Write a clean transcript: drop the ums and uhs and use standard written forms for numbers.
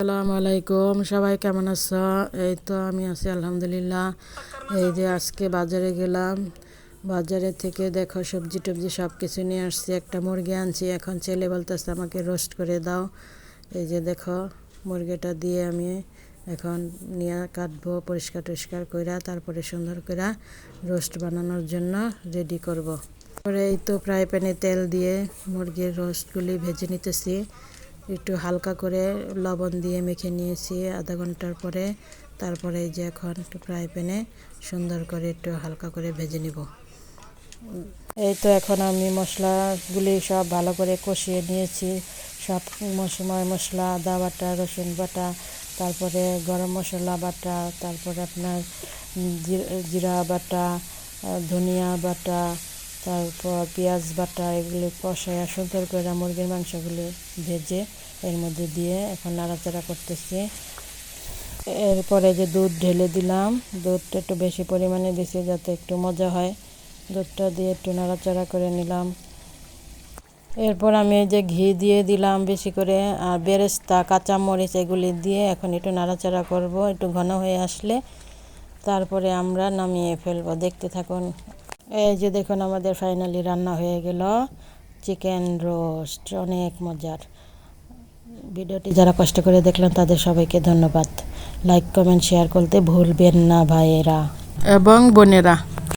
আসসালামু আলাইকুম, সবাই কেমন আছো? এই তো আমি আছি আলহামদুলিল্লাহ। এই যে আজকে বাজারে গেলাম, বাজারে থেকে দেখো সবজি টবজি সব কিছু নিয়ে আসছি। একটা মুরগি আনছি, এখন ছেলে বলতেছে আমাকে রোস্ট করে দাও। এই যে দেখো মুরগিটা দিয়ে আমি এখন নিয়ে কাটবো, পরিষ্কার টরিষ্কার কইরা তারপরে সুন্দর করে রোস্ট বানানোর জন্য রেডি করব। পরে এই তো ফ্রাই প্যানে তেল দিয়ে মুরগির রোস্টগুলি ভেজে নিতেছি। একটু হালকা করে লবণ দিয়ে মেখে নিয়েছি আধা ঘন্টার পরে। তারপরে এই যে এখন একটু ফ্রাই প্যানে সুন্দর করে একটু হালকা করে ভেজে নিব। এই তো এখন আমি মশলাগুলি সব ভালো করে কষিয়ে নিয়েছি। সব মশলা, আদা বাটা, রসুন বাটা, তারপরে গরম মশলা বাটা, তারপরে আপনার জিরা বাটা, ধনিয়া বাটা, তারপর পেঁয়াজ বাটা, এগুলি কষায় সুন্দর করে মুরগির মাংসগুলি ভেজে এর মধ্যে দিয়ে এখন নাড়াচাড়া করতেছি। এরপরে যে দুধ ঢেলে দিলাম, দুধটা একটু বেশি পরিমাণে দিছি যাতে একটু মজা হয়। দুধটা দিয়ে একটু নাড়াচাড়া করে নিলাম। এরপর আমি এই যে ঘি দিয়ে দিলাম বেশি করে, আর বেরেস্তা, কাঁচামরিচ এগুলি দিয়ে এখন একটু নাড়াচাড়া করব। একটু ঘন হয়ে আসলে তারপরে আমরা নামিয়ে ফেলবো, দেখতে থাকুন। এই যে দেখুন আমাদের ফাইনালি রান্না হয়ে গেল চিকেন রোস্ট, অনেক মজার। ভিডিওটি যারা কষ্ট করে দেখলেন তাদের সবাইকে ধন্যবাদ। লাইক কমেন্ট শেয়ার করতে ভুলবেন না ভাইয়েরা এবং বোনেরা।